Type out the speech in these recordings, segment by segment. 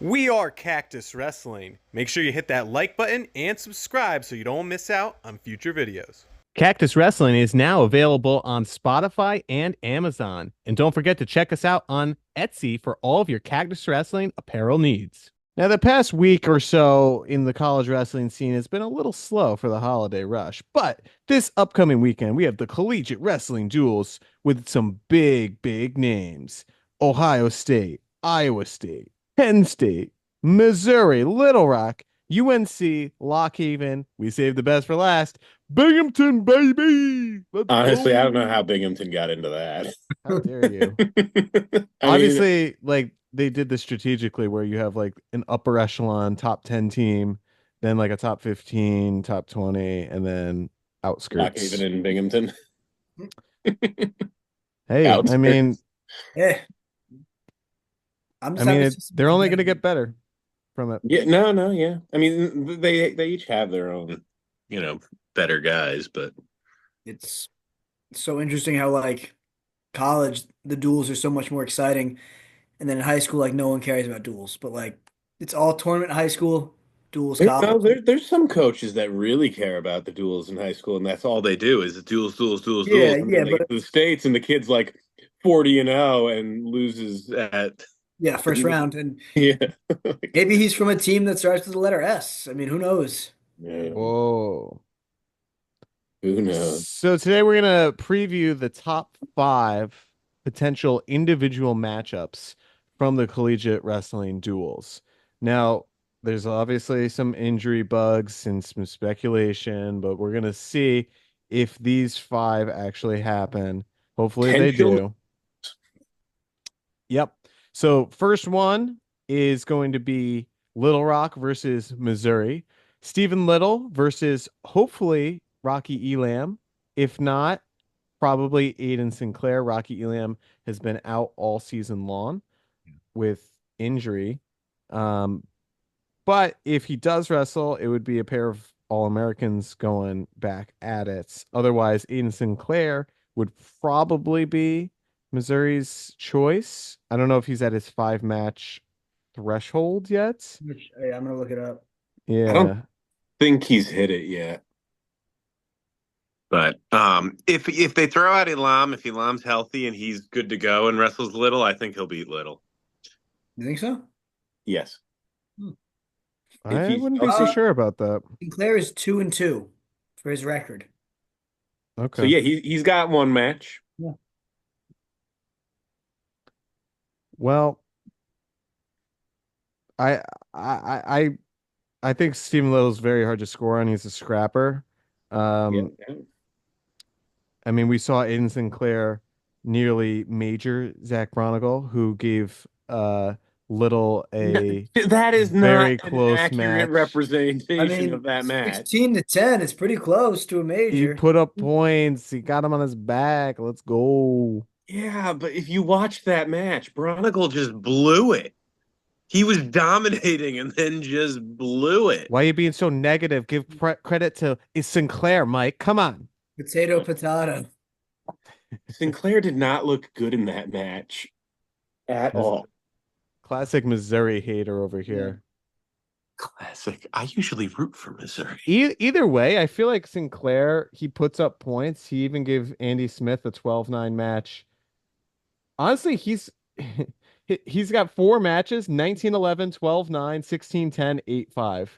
We are Cactus Wrestling. Make sure you hit that like button and subscribe so you don't miss out on future videos. Cactus Wrestling is now available on Spotify and Amazon. And don't forget to check us out on Etsy for all of your Cactus Wrestling apparel needs. Now, the past week or so in the college wrestling scene has been a little slow for the holiday rush, but this upcoming weekend we have the Collegiate Wrestling Duels with some big names: Ohio State, Iowa State, Penn State, Missouri, Little Rock, UNC, Lock Haven. We saved the best for last. Binghamton, baby. Let's Honestly, I don't know go. how Binghamton got into that. How dare you? I mean, Obviously, like they did this strategically where you have like an upper echelon top 10 team, then like a top 15, top 20, and then Lockhaven outskirts. and Binghamton. Hey, I mean, Outskirts. Yeah, I'm I just mean, happy to see some they're only going to competitive. get better from it. Yeah, no, yeah. I mean, they each have their own, you know, better guys, but It's so interesting how like college the duels are so much more exciting, and then in high school like no one cares about duels, but like it's all tournament in high school, duels no, college. there's some coaches that really care about the duels in high school, and that's all they do is the duels, Yeah, and then yeah, they but get to the states, and the kid's like 40-0 and loses at yeah, first round, and yeah. maybe he's from a team that starts with the letter S. I mean, who knows? Yeah, Whoa. who knows? So today we're going to preview the top five potential individual matchups from the collegiate wrestling duels. Now, there's obviously some injury bugs and some speculation, but we're going to see if these five actually happen. Hopefully they Potential. do. Yep. So first one is going to be Little Rock versus Missouri. Stephen Little versus hopefully Rocky Elam. If not, probably Aiden Sinclair. Rocky Elam has been out all season long with injury. Um, but if he does wrestle, it would be a pair of All Americans going back at it. Otherwise, Aiden Sinclair would probably be Missouri's choice. I don't know if he's at his 5 match threshold yet. Hey, I'm gonna look it up. I don't Yeah. think he's hit it yet. But if they throw out Elam, if Elam's healthy and he's good to go and wrestles Little, I think he'll beat Little. You think so? Yes. Hmm. If I he's wouldn't be so Uh, healthy. sure about that. Sinclair is 2-2 for his record. So Okay. yeah, he's got one match. Yeah. Well, I I I I think Stephen Little's very hard to score on. He's a scrapper. Yeah. Um, I mean, we saw Aiden Sinclair nearly major Zach Bronigal, who gave Little No, a that is not very an close accurate match. I representation of mean, that match. 16-10 is pretty close to a He major. put up points. He got him on his back. Let's go. Yeah, but if you watch that match, Bronigal just blew it. He was dominating and then just blew it. Why are you being so negative? Give credit to is Sinclair, Mike. Come on. Potato. Sinclair did not look good in that match at Mis- all. Classic Missouri hater over Yeah. here. Classic. I usually root for Missouri. Either way, I feel like Sinclair, he puts up points. He even gave Andy Smith a 12-9 match. Honestly, he's got 4 matches: 19-11, 12-9, 16-10, 8-5.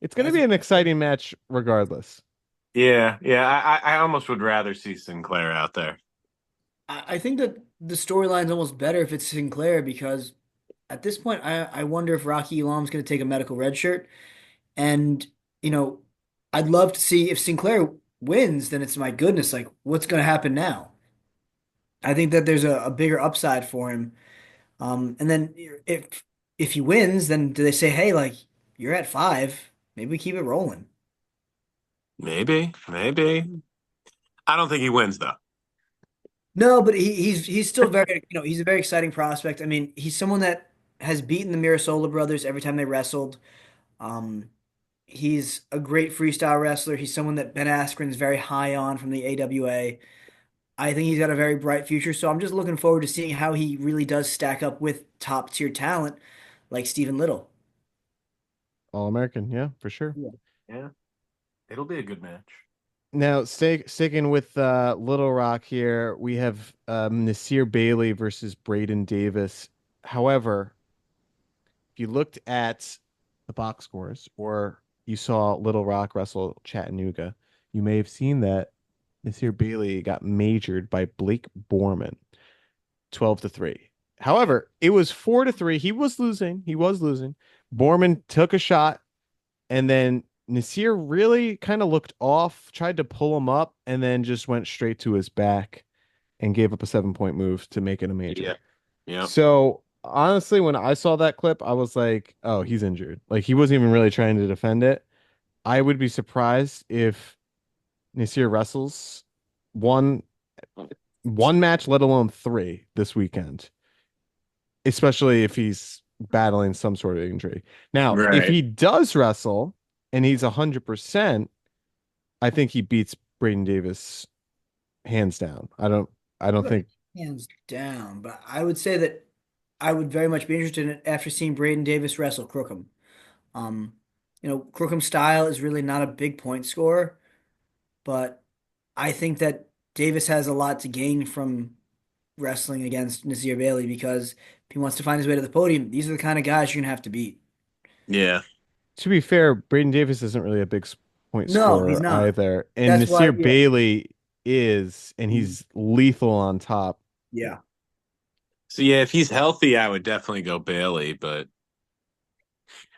It's going to That's, be an exciting match regardless. Yeah. I almost would rather see Sinclair out there. I think that the storyline's almost better if it's Sinclair because at this point, I wonder if Rocky Elam's going to take a medical red shirt. And, you know, I'd love to see if Sinclair wins, then it's my goodness, like what's going to happen now? I think that there's a bigger upside for him. And then if he wins, then do they say, hey, like you're at 5, maybe we keep it rolling? Maybe. I don't think he wins though. No, but he's still very, he's a very exciting prospect. I mean, he's someone that has beaten the Mirasola brothers every time they wrestled. Um, he's a great freestyle wrestler. He's someone that Ben Askren's very high on from the AWA. I think he's got a very bright future. So I'm just looking forward to seeing how he really does stack up with top tier talent. like Stephen Little. All American, yeah, for sure. Yeah. Yeah, it'll be a good match. Now, sticking with Little Rock here, we have Nasir Bailey versus Braden Davis. However, if you looked at the box scores or you saw Little Rock wrestle Chattanooga, you may have seen that Nasir Bailey got majored by Blake Borman, 12-3. However, it was 4-3. He was losing. He was losing. Borman took a shot, and then Nasir really kind of looked off, tried to pull him up, and then just went straight to his back and gave up a 7-point move to make it a major. Yeah. Yeah. So honestly, when I saw that clip, I was like, oh, he's injured. Like he wasn't even really trying to defend it. I would be surprised if Nasir wrestles one match, let alone three this weekend, especially if he's battling some sort of injury. Now, if Right. he does wrestle and he's 100%, I think he beats Braden Davis hands down. I don't think. Hands down. But I would say that I would very much be interested in it after seeing Braden Davis wrestle Crookham. Um, Crookham's style is really not a big point scorer, but I think that Davis has a lot to gain from wrestling against Nasir Bailey because if he wants to find his way to the podium, these are the kind of guys you're gonna have to beat. Yeah. To be fair, Braden Davis isn't really a big point No, he's scorer not. either, and That's why, Nasir yeah. Bailey is, and he's lethal on top. Yeah. So yeah, if he's healthy, I would definitely go Bailey. But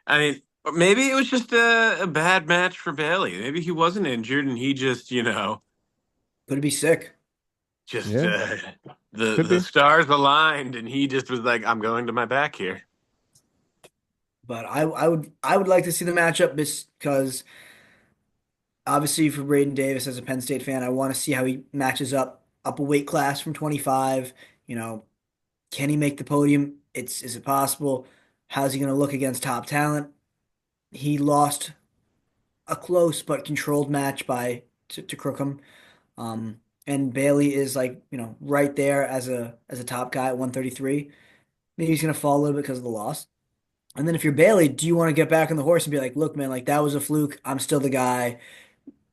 I mean, maybe it was just a bad match for Bailey. Maybe he wasn't injured and he just, Could be sick. just Yeah, the could the be. stars aligned and he just was like, I'm going to my back here. But I would like to see the matchup because obviously for Braden Davis as a Penn State fan, I want to see how he matches up a weight class from 25. You know, can he make the podium? Is it possible? How's he going to look against top talent? He lost a close but controlled match to Crookham. And Bailey is like, right there as a top guy at 133. Maybe he's gonna fall a little bit because of the loss. And then if you're Bailey, do you want to get back on the horse and be like, look, man, like that was a fluke. I'm still the guy.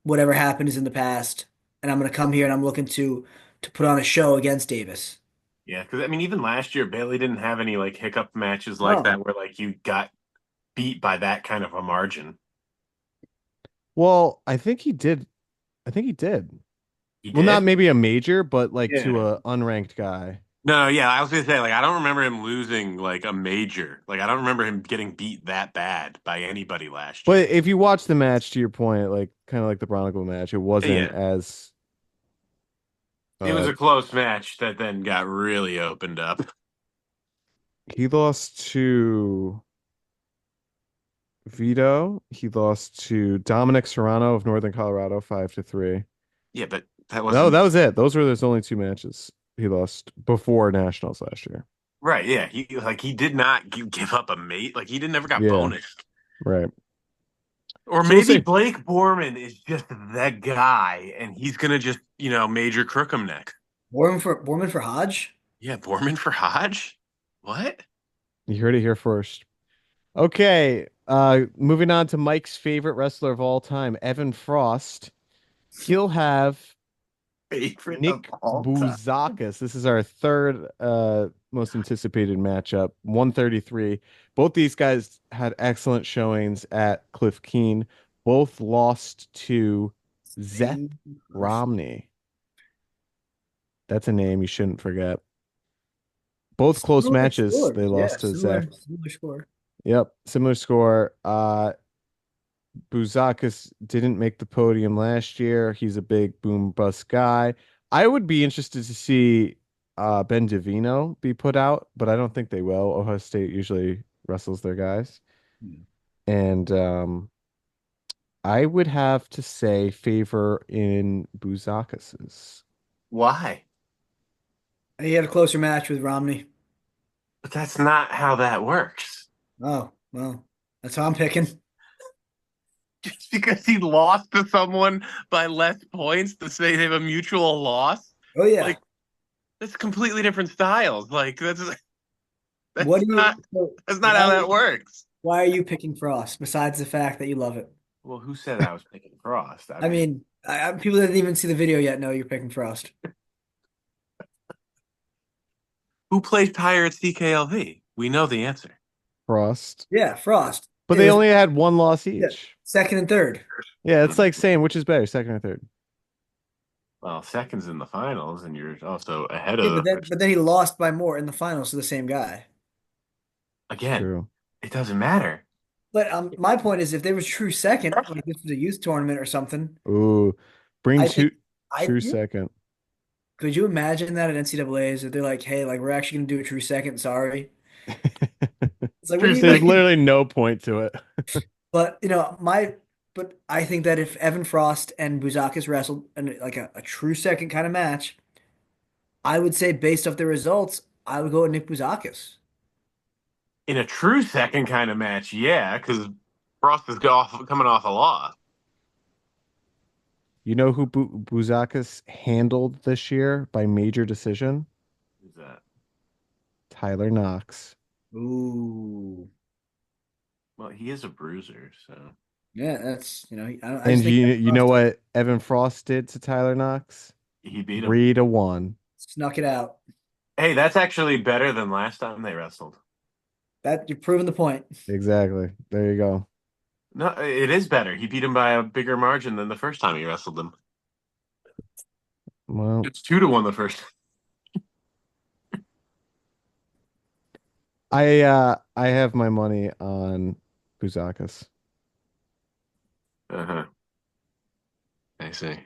Whatever happened is in the past. And I'm gonna come here and I'm looking to put on a show against Davis. Yeah, because I mean, even last year, Bailey didn't have any like hiccup matches like No. that where like you got beat by that kind of a margin. Well, I think he did. I think he did. He Well, not did? maybe a major, but like to Yeah. a unranked guy. No, yeah, I was gonna say like I don't remember him losing like a major. Like I don't remember him getting beat that bad by anybody last year. But if you watch the match, to your point, like kind of like the Bronco match, it wasn't Yeah, as it was uh a close match that then got really opened up. he lost to Vito. He lost to Dominic Serrano of Northern Colorado, 5-3. Yeah, but that No, wasn't that was it. Those were his only two matches he lost before nationals last year. right. Yeah, he did not give up a mate. Like he didn't ever got Yeah, bonus. right. Or So we'll maybe see. Blake Borman is just that guy, and he's gonna just major Crookham next. Borman for Hodge. Yeah, Borman for Hodge. What? You heard it here first. Okay, moving on to Mike's favorite wrestler of all time, Evan Frost. He'll have Favorite of Nick all time. Bouzakis. This is our third most anticipated matchup, 133. Both these guys had excellent showings at Cliff Keen. Both lost to Zeth Romney. That's a name you shouldn't forget. Both close Similar matches, scores. they Yeah, lost to Zeth. similar score. Yep, similar score. Bouzakis didn't make the podium last year. He's a big boom bust guy. I would be interested to see Ben Divino be put out, but I don't think they will. Ohio State usually wrestles their guys. Hmm. And I would have to say favor in Bouzakis's. Why? He had a closer match with Romney. But that's not how that works. Oh, well, that's how I'm picking. Just because he lost to someone by less points to say they have a mutual loss, Oh yeah. like that's completely different styles. Like that's What That's do you? not So that's not how that works. why are you picking Frost? Besides the fact that you love it. Well, who said I was picking Frost? I I mean, mean, people that didn't even see the video yet know you're picking Frost. who plays Pirates DKLV? We know the answer. Frost. Yeah, Frost. But It they was only had one loss yeah, each. second and third. Yeah, it's like saying which is better, second or third. Well, second's in the finals, and you're also ahead Yeah, of the but first. then he lost by more in the finals to the same guy. It's Again, true. it doesn't matter. But my point is, if they was true second, like this was a youth tournament or something, Ooh, bring I think two true yeah. second. Could you imagine that at NCAA's that they're like, hey, like we're actually gonna do a true second, sorry. It's like, what True do you There's second. mean? literally no point to it. But but I think that if Evan Frost and Buzakis wrestled in like a true second kind of match, I would say based off the results, I would go with Nick Buzakis. In a true second kind of match, yeah, because Frost is coming off a loss. You know who Buzakis handled this year by major decision? Who's that? Tyler Knox. Ooh, Well, he is a bruiser, so yeah, that's I just And think you Evan you know Frost what Evan Frost did to Tyler Knox? he beat him. 3-1. snuck it out. Hey, that's actually better than last time they wrestled. That you're proving the point. Exactly. There you go. No, it is better. He beat him by a bigger margin than the first time he wrestled him. Well, It's 2-1 the first. I have my money on Buzakis. Uh-huh. I see.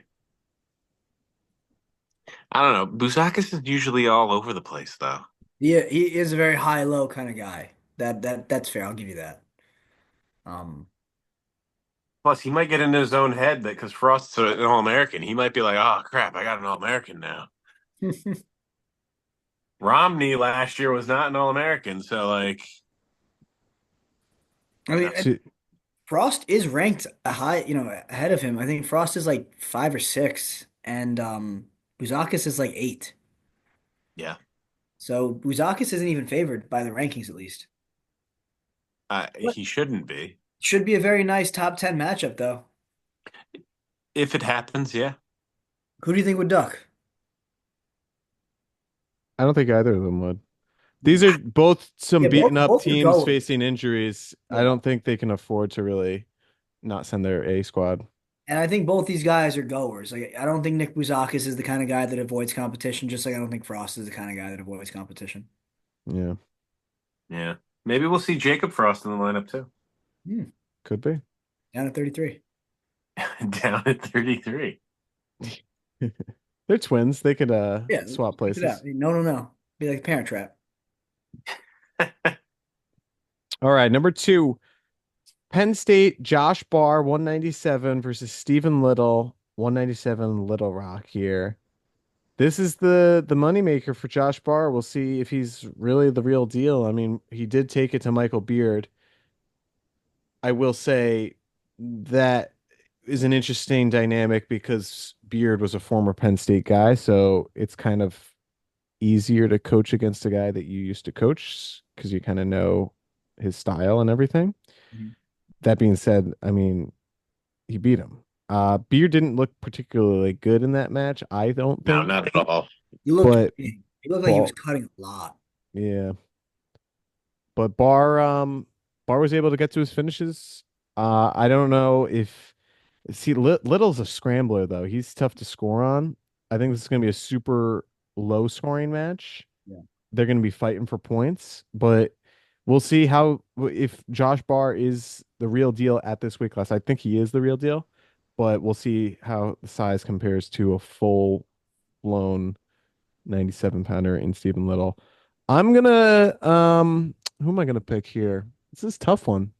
I don't know. Buzakis is usually all over the place, though. Yeah, he is a very high low kind of guy. That's fair. I'll give you that. Um, Plus, he might get into his own head that because Frost's an All-American, he might be like, "Oh crap, I got an All-American now." Romney last year was not an All-American, so like, I you mean, know, Frost is ranked a high, ahead of him. I think Frost is like 5 or 6, and Buzakis is like 8. yeah, So Buzakis isn't even favored by the rankings, at least. What he shouldn't be. should be a very nice top 10 matchup, though. If it happens, yeah. Who do you think would duck? I don't think either of them would. These are both some Yeah, beaten up both are teams goers. facing injuries. I Yeah. don't think they can afford to really not send their A squad. And I think both these guys are goers. Like I don't think Nick Buzakis is the kind of guy that avoids competition, just like I don't think Frost is the kind of guy that avoids competition. Yeah, Yeah. Maybe we'll see Jacob Frost in the lineup too. Hmm. could be. Down at 33. Down at 33. They're twins. They could Yeah, swap check it out. places. No, no, no. Be like a Parent Trap. All right, number 2, Penn State, Josh Barr, 197 versus Stephen Little, 197 Little Rock here. This is the moneymaker for Josh Barr. We'll see if he's really the real deal. I mean, he did take it to Michael Beard. I will say that is an interesting dynamic because Beard was a former Penn State guy, so it's kind of easier to coach against a guy that you used to coach because you kind of know his style and everything. Mhm. That being said, I mean, he beat him. Beard didn't look particularly good in that match, I don't No, think, not at all. He looked but big. He looked like he was Ball, cutting a lot. yeah, but Barr was able to get to his finishes. I don't know if see Little's a scrambler though. He's tough to score on. I think this is going to be a super low scoring match. Yeah. They're going to be fighting for points, but we'll see how if Josh Barr is the real deal at this weight class. I think he is the real deal, but we'll see how the size compares to a full blown 97-pounder in Stephen Little. I'm gonna who am I gonna pick here? This is a tough one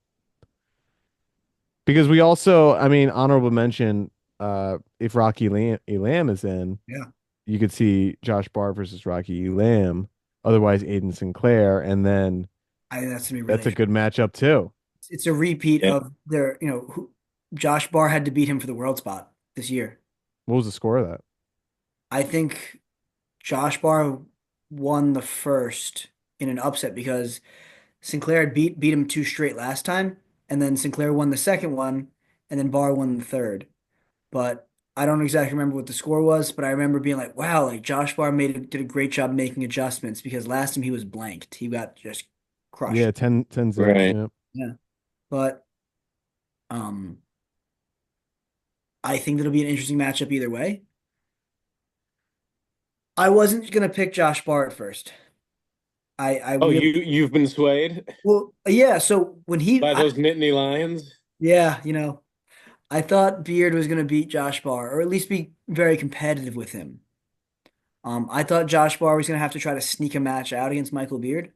because we also, I mean, honorable mention. If Rocky Elam is in, Yeah. you could see Josh Barr versus Rocky Elam. Otherwise, Aiden Sinclair, and then I think that's gonna be that's really a good matchup too. it's a repeat Yeah. of Josh Barr had to beat him for the world spot this year. What was the score of that? I think Josh Barr won the first in an upset because Sinclair had beat him two straight last time, and then Sinclair won the second one, and then Barr won the third. But I don't exactly remember what the score was, but I remember being like, wow, like Josh Barr did a great job making adjustments because last time he was blanked. He got just Yeah, crushed. 10-0. Right. Yeah. Yeah. But um I think that'll be an interesting matchup either way. I wasn't gonna pick Josh Barr at first. I Oh, really you've been swayed well yeah, so when by those Nittany Lions? yeah, I thought Beard was gonna beat Josh Barr, or at least be very competitive with him. I thought Josh Barr was gonna have to try to sneak a match out against Michael Beard.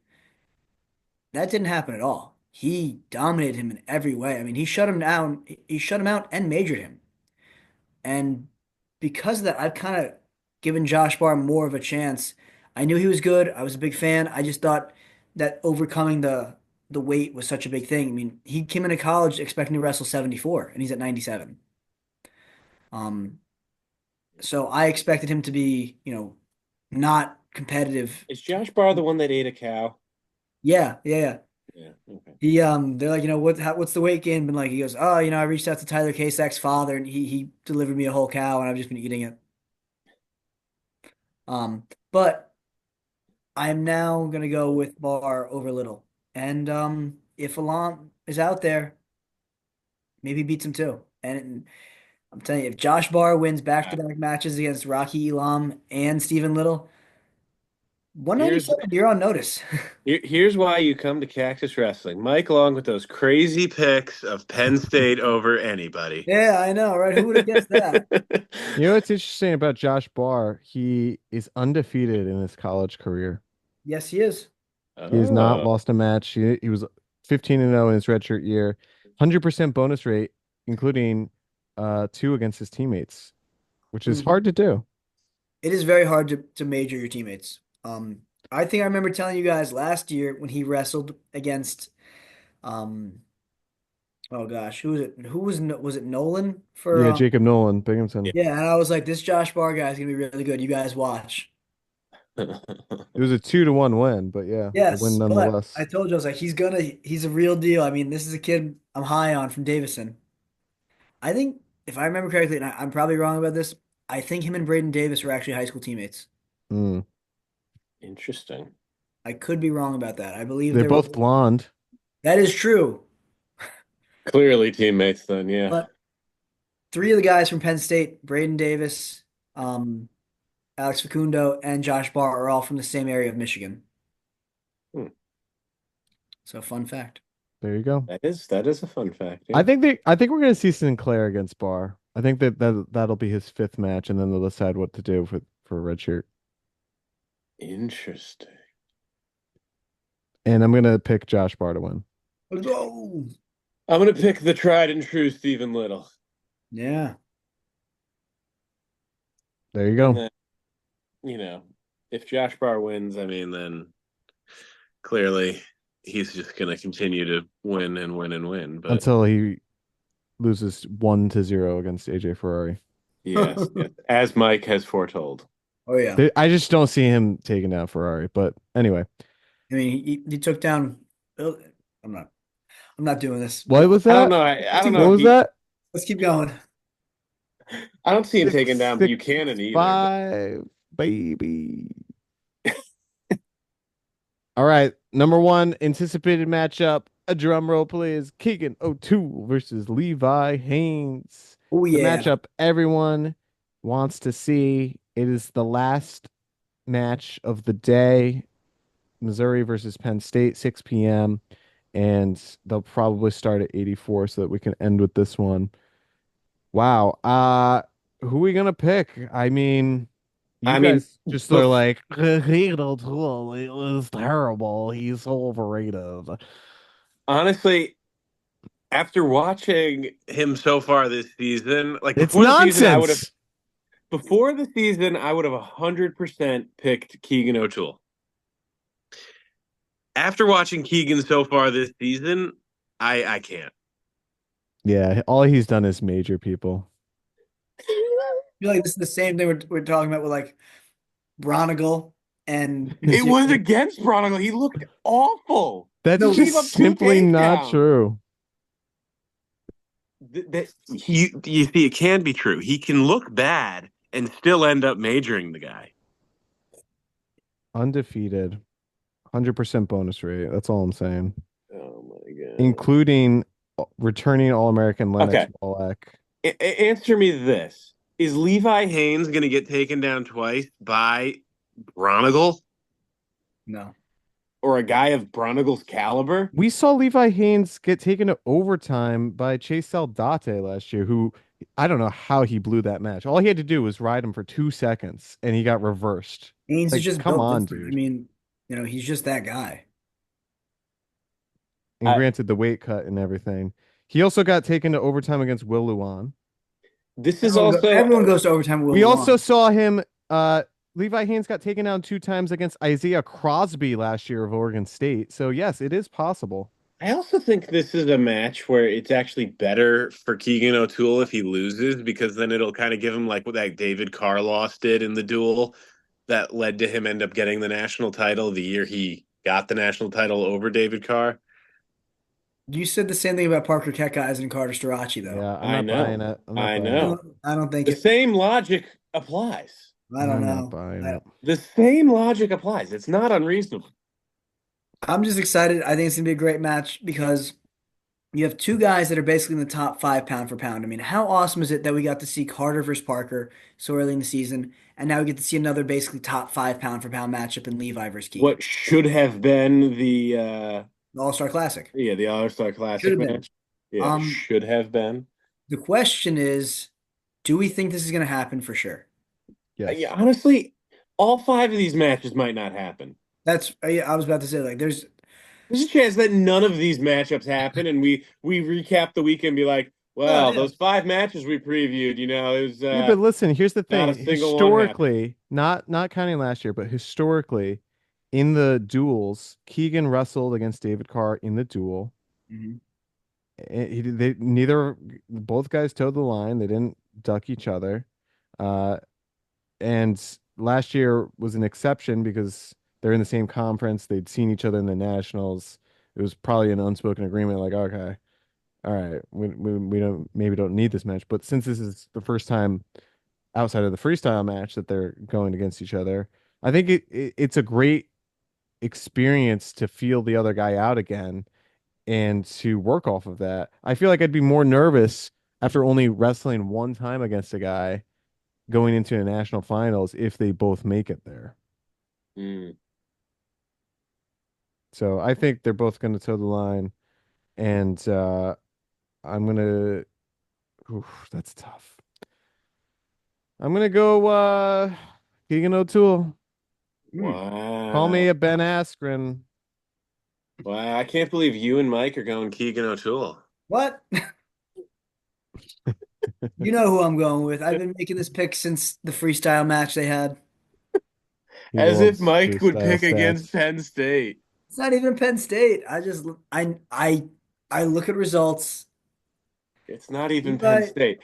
That didn't happen at all. He dominated him in every way. I mean, he shut him down. He shut him out and majored him. And because of that, I've kind of given Josh Barr more of a chance. I knew he was good. I was a big fan. I just thought that overcoming the weight was such a big thing. I mean, he came into college expecting to wrestle 74, and he's at 97. Um, so I expected him to be, not competitive. Is Josh Barr the one that ate a cow? Yeah, yeah, yeah. Yeah. Okay. They're like, what's the weight gain been like? He goes, oh, I reached out to Tyler Kasak's father, and he delivered me a whole cow, and I've just been eating it. But I'm now gonna go with Barr over Little, and if Alam is out there, maybe beats him too. And I'm telling you, if Josh Barr wins Wow. back-to-back matches against Rocky Elam and Stephen Little, Here's 197, you're on notice. here's why you come to Cactus Wrestling. Mike Long with those crazy picks of Penn State over anybody. Yeah, I know, right? Who would have guessed that? You know what's interesting about Josh Barr? He is undefeated in his college career. Yes, he is. He has not Oh, lost a match. He was 15-0 in his redshirt year, 100% bonus rate, including two against his teammates, which is Mhm. hard to do. It is very hard to major your teammates. I think I remember telling you guys last year when he wrestled against, um, oh gosh, who was it? Was it Nolan for? Yeah, Jacob Nolan, Binghamton. Yeah, and I was like, this Josh Barr guy is gonna be really good. You guys watch. yeah. It was a 2-1 win, but yeah, a win Yes, but I nonetheless. told you I was like, he's a real deal. I mean, this is a kid I'm high on from Davison. I think if I remember correctly, and I'm probably wrong about this, I think him and Braden Davis were actually high school teammates. Mm. Interesting. I could be wrong about that. I believe They're there both was. blonde. That is true. Clearly teammates then, yeah. But three of the guys from Penn State, Braden Davis, um, Alex Facundo, and Josh Barr are all from the same area of Michigan. Hmm. So fun fact. There you go. That is a fun fact, I yeah. think we're gonna see Sinclair against Barr. I think that'll be his fifth match, and then they'll decide what to do for red shirt. Interesting. And I'm gonna pick Josh Barr to win. Let's go. I'm gonna pick the tried and true Stephen Little. Yeah. There you And go. then, if Josh Barr wins, I mean, then clearly he's just gonna continue to win and win and win. But Until he loses 1-0 against AJ Ferrari. yes, as Mike has foretold. Oh yeah. I just don't see him taking down Ferrari. But anyway, I mean, he took down. I'm not. I'm not doing this. what was I don't that? know. I don't know What if was that? Let's keep going. I don't see him taking Six, down six, Buchanan either. 5, baby. All right, number one anticipated matchup. A drum roll, please. Keegan O'Toole versus Levi Haynes. Oh The yeah. matchup everyone wants to see. It is the last match of the day. Missouri versus Penn State, 6 p.m. And they'll probably start at 84 so that we can end with this one. Wow. Who are we gonna pick? I mean, you I mean, guys just are like, Keegan O'Toole, it was terrible. He's so overrated. honestly, after watching him so far this season, like It's before the season, nonsense. before the season, I would have 100% picked Keegan O'Toole. After watching Keegan so far this season, I can't. Yeah, all he's done is major people. I feel like this is the same thing we're talking about with like Bronigal and It was Missouri. against Bronigal. He looked awful. That's No, He gave just up two simply not takedowns. true. You see, it can be true. He can look bad and still end up majoring the guy. Undefeated, 100% bonus rate. That's all I'm saying. Oh my god. Including returning All-American Lennox Okay. Wallach. Answer me this. Is Levi Haynes going to get taken down twice by Bronigal no. or a guy of Bronigal's caliber? We saw Levi Haynes get taken to overtime by Chase Saldate last year, who I don't know how he blew that match. All he had to do was ride him for 2 seconds and he got reversed. Haynes is Like, just come built on, different. I dude. mean, he's just that guy. And I, granted, the weight cut and everything. He also got taken to overtime against Will Luan. this is also Everyone goes to overtime with We Will also Lewan. saw him. Levi Haynes got taken down 2 times against Isaiah Crosby last year of Oregon State. So yes, it is possible. I also think this is a match where it's actually better for Keegan O'Toole if he loses because then it'll kind of give him like what that David Carr loss did in the duel that led to him end up getting the national title the year he got the national title over David Carr. You said the same thing about Parker Keckheisen and Carter Starachi, though. Yeah, I'm I not buying know. it. I'm not I buying it. know. I don't think The it. same logic applies. I don't I'm not know. buying it. The same logic applies. It's not unreasonable. I'm just excited. I think it's gonna be a great match because you have two guys that are basically in the top five pound for pound. I mean, how awesome is it that we got to see Carter versus Parker so early in the season, and now we get to see another basically top five pound for pound matchup in Levi versus Keegan, What should have been the the All-Star Classic. the All-Star Should Classic have been. match. Yeah, Um, should have been. the question is, do we think this is gonna happen for sure? Yes. Yeah, honestly, all five of these matches might not happen. That's I was about to say, like, There's a chance that none of these matchups happen, and we recap the weekend and be like, oh well, yeah, those five matches we previewed, it was Yeah, but listen, here's the not thing. a single one happened. Historically, not counting last year, but historically, in the duels, Keegan wrestled against David Carr in the duel. Mhm. They neither both guys towed the line. They didn't duck each other. Uh, and last year was an exception because they're in the same conference. They'd seen each other in the nationals. It was probably an unspoken agreement, like, okay, all right, we don't need this match. But since this is the first time outside of the freestyle match that they're going against each other, I think it's a great experience to feel the other guy out again and to work off of that. I feel like I'd be more nervous after only wrestling one time against a guy going into a national finals if they both make it there. Mm. So I think they're both going to toe the line, and I'm gonna. Oof, that's tough. I'm gonna go Keegan O'Toole. Hmm. Call me Wow. a Ben Askren. Wow, I can't believe you and Mike are going Keegan O'Toole. What? You know who I'm going with. I've been making this pick since the freestyle match they had. He As if loves Mike would freestyle pick against stats. Penn State. It's not even Penn State. I look at results. It's not even Penn Levi, State.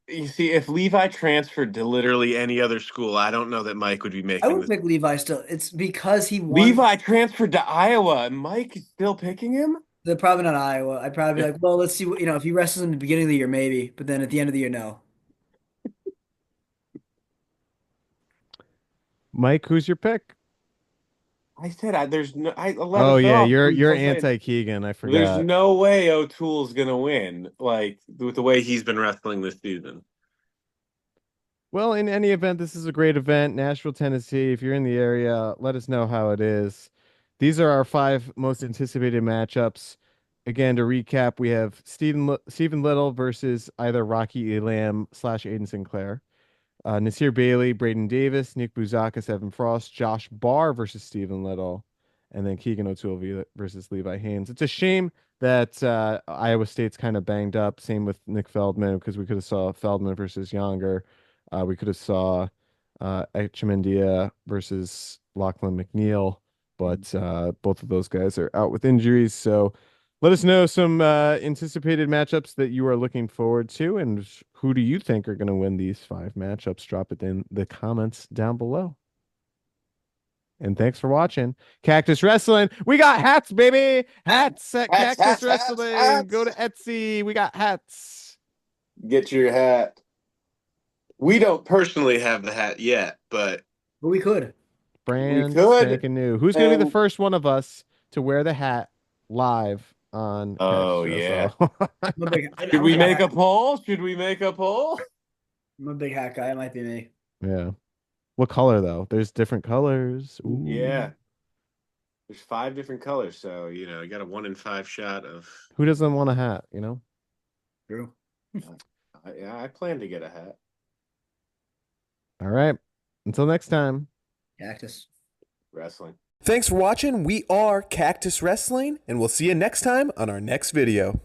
You see, if Levi transferred to literally any other school, I don't know that Mike would be I making would this. pick Levi still. It's because he won. Levi transferred to Iowa, and Mike is still picking him? They're probably not Iowa. I'd probably be like, well, let's see what, if he wrestles in the beginning of the year, maybe, but then at the end of the year, no. Mike, who's your pick? I said there's no. I let Oh us yeah, off. you're By saying anti Keegan. I there's forgot. no way O'Toole's gonna win, like with the way he's been wrestling this season. Well, in any event, this is a great event, Nashville, Tennessee. If you're in the area, let us know how it is. These are our five most anticipated matchups. Again, to recap, we have Stephen Little versus either Rocky Elam / Aiden Sinclair. Nasir Bailey, Braden Davis, Nick Bouzakis, Evan Frost, Josh Barr versus Stephen Little, and then Keegan O'Toole versus Levi Haynes. It's a shame that Iowa State's kind of banged up. Same with Nick Feldman because we could have saw Feldman versus Younger. We could have saw Echemendia versus Lachlan McNeil, but both of those guys are out with injuries. So let us know some anticipated matchups that you are looking forward to, and who do you think are going to win these five matchups? Drop it in the comments down below. And thanks for watching Cactus Wrestling. We got hats, baby. Hats at Hats, Cactus hats, Wrestling. hats. Go to Etsy. We got hats. Get your hat. We don't personally have the hat yet, but But we could. Brand could. spanking new. Who's going to be the And- first one of us to wear the hat live on Oh, Cactus yeah. Wrestling? I'm a big, Should we make a poll? Should we make a poll? I'm a big hat guy. It might be me. Yeah. What color, though? There's different colors. Ooh. Yeah. There's 5 different colors, so you got a 1 in 5 shot of. Who doesn't want a hat, True. Yeah, I plan to get a hat. All right. Until next time. Cactus. Wrestling. Thanks for watching. We are Cactus Wrestling, and we'll see you next time on our next video.